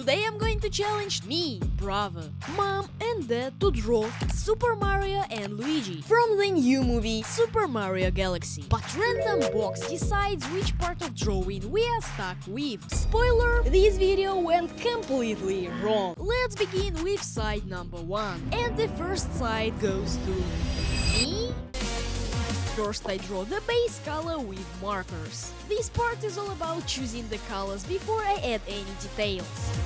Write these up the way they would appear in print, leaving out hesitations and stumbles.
Today I'm going to challenge me, Bravo, Mom and Dad to draw Super Mario and Luigi from the new movie Super Mario Galaxy. But random box decides which part of drawing we are stuck with. Spoiler, this video went completely wrong. Let's begin with side number 1. And the first side goes to me. First I draw the base color with markers. This part is all about choosing the colors before I add any details.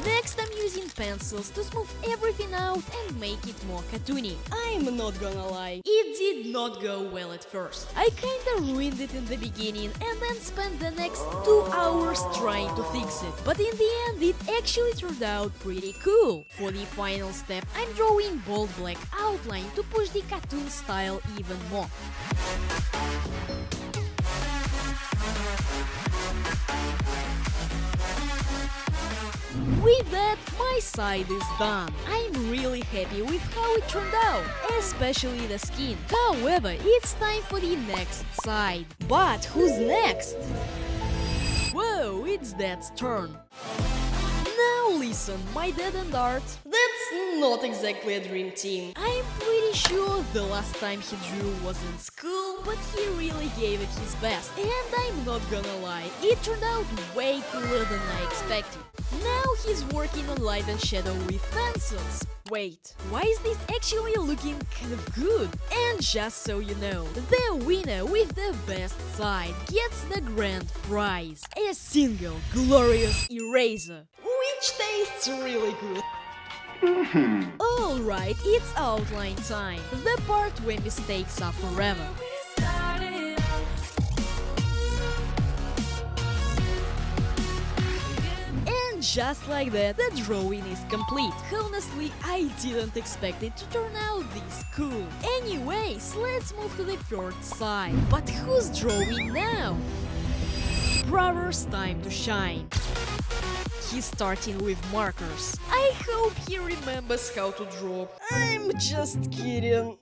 Next I'm using pencils to smooth everything out and make it more cartoony. I'm not gonna lie, it did not go well at first. I kinda ruined it in the beginning and then spent the next 2 hours trying to fix it. But in the end it actually turned out pretty cool. For the final step I'm drawing bold black outline to push the cartoon style even more. With that, my side is done. I'm really happy with how it turned out, especially the skin. However, it's time for the next side. But who's next? Whoa, it's Dad's turn. Now listen, my dad and Art, that's not exactly a dream team. I'm pretty sure the last time he drew was in school, but he really gave it his best. And I'm not gonna lie, it turned out way cooler than I expected. Now he's working on light and shadow with pencils. Wait, why is this actually looking kind of good? And just so you know, the winner with the best side gets the grand prize, a single glorious eraser, which tastes really good. Alright, it's outline time, the part where mistakes are forever. Just like that, the drawing is complete. Honestly, I didn't expect it to turn out this cool. Anyways, let's move to the third side. But who's drawing now? Brother's time to shine. He's starting with markers. I hope he remembers how to draw. I'm just kidding.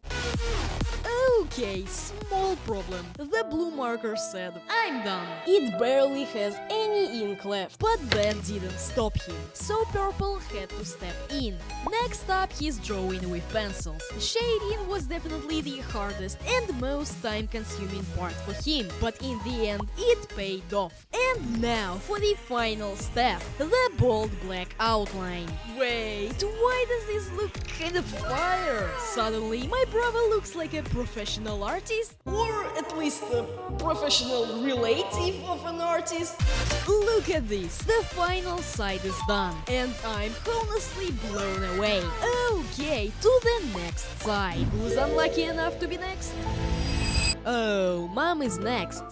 Okay, small problem. The blue marker said, I'm done. It barely has any ink left, but that didn't stop him, so purple had to step in. Next up, he's drawing with pencils. Shading was definitely the hardest and most time-consuming part for him, but in the end, it paid off. And now, for the final step, the bold black outline. Wait, why does this look kind of fire? Suddenly, my brother looks like a professional artist, or at least a professional relative of an artist. Look at this, the final side is done, and I'm honestly blown away. Okay, to the next side. Who's unlucky enough to be next? Oh, Mom is next.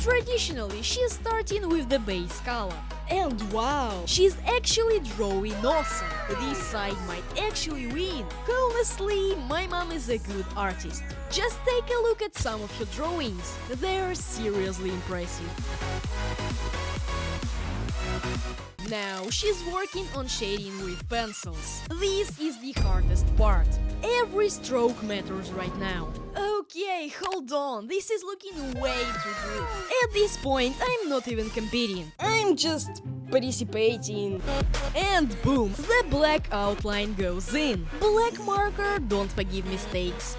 Traditionally, she's starting with the base color. And wow, she's actually drawing awesome. This side might actually win. Honestly, my mom is a good artist. Just take a look at some of her drawings. They're seriously impressive. Now she's working on shading with pencils. This is the hardest part. Every stroke matters right now. Okay, hold on, this is looking way too good. At this point, I'm not even competing. I'm just participating. And boom, the black outline goes in. Black marker, don't forgive mistakes.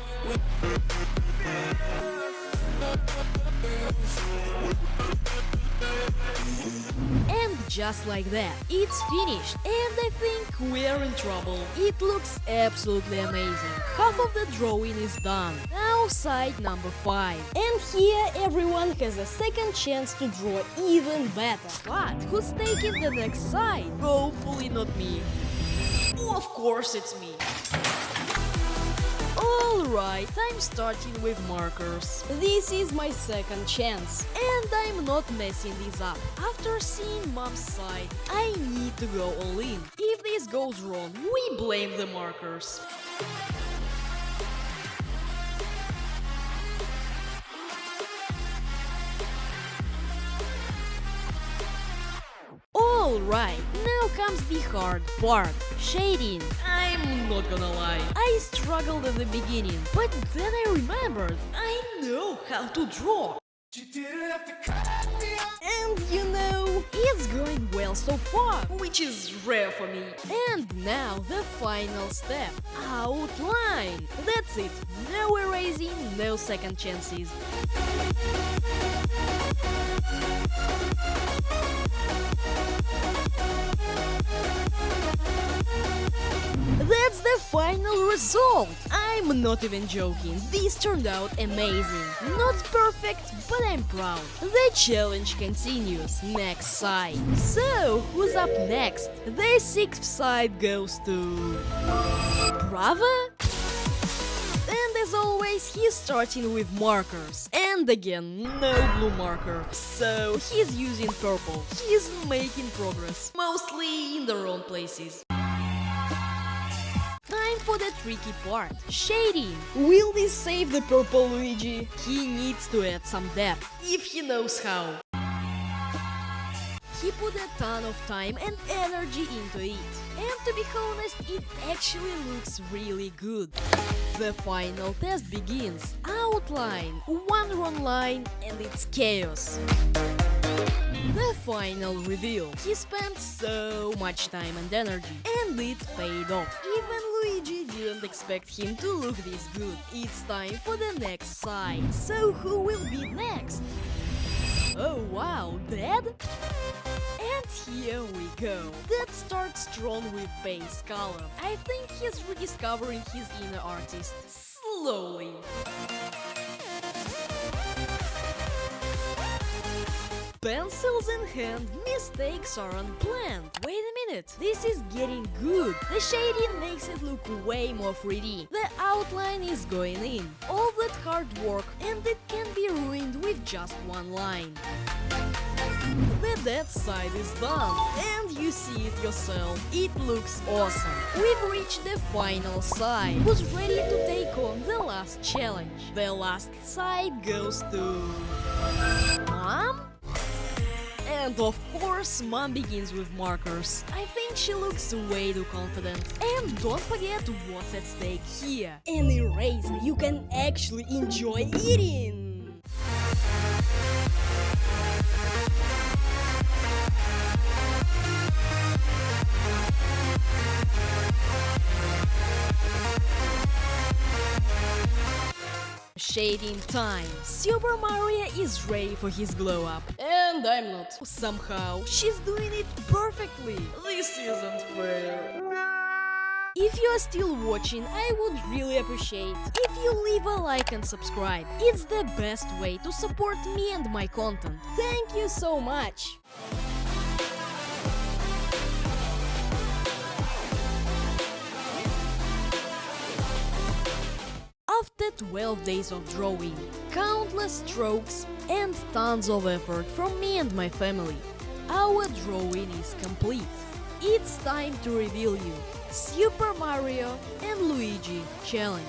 And just like that, it's finished, and I think we're in trouble. It looks absolutely amazing. Half of the drawing is done. Now side number 5. And here everyone has a second chance to draw even better. But who's taking the next side? Hopefully not me. Of course it's me. Alright, I'm starting with markers. This is my second chance, and I'm not messing this up. After seeing Mom's side, I need to go all in. If this goes wrong, we blame the markers. Alright, now comes the hard part, shading. I'm not gonna lie, I struggled at the beginning, but then I remembered, I know how to draw. And you know, it's going well so far, which is rare for me. And now the final step, outline. That's it, no erasing, no second chances. That's the final result! I'm not even joking, this turned out amazing. Not perfect, but I'm proud. The challenge continues, next side. So, who's up next? The sixth side goes to... Brava? And as always, he's starting with markers. And again, no blue marker. So, he's using purple. He's making progress, mostly in the wrong places. Time for the tricky part, shading. Will this save the purple Luigi? He needs to add some depth, if he knows how. He put a ton of time and energy into it. And to be honest, it actually looks really good. The final test begins. Outline. One wrong line and it's chaos. The final reveal. He spent so much time and energy, and it paid off. Even Luigi didn't expect him to look this good. It's time for the next side. So who will be next? Oh wow, Dad? And here we go. Dad starts strong with base color. I think he's rediscovering his inner artist. Slowly. Pencils in hand, mistakes are unplanned. Wait a minute, this is getting good. The shading makes it look way more 3D. The outline is going in. All that hard work, and it can be ruined with just one line. The dead side is done, and you see it yourself. It looks awesome. We've reached the final side. Who's ready to take on the last challenge? The last side goes to... Mom? And of course, Mom begins with markers. I think she looks way too confident. And don't forget what's at stake here. An eraser you can actually enjoy eating! Shading time. Super Mario is ready for his glow up. And I'm not. Somehow, she's doing it perfectly. This isn't fair. If you are still watching, I would really appreciate if you leave a like and subscribe. It's the best way to support me and my content. Thank you so much. After 12 days of drawing, countless strokes, and tons of effort from me and my family, our drawing is complete. It's time to reveal you Super Mario and Luigi Challenge.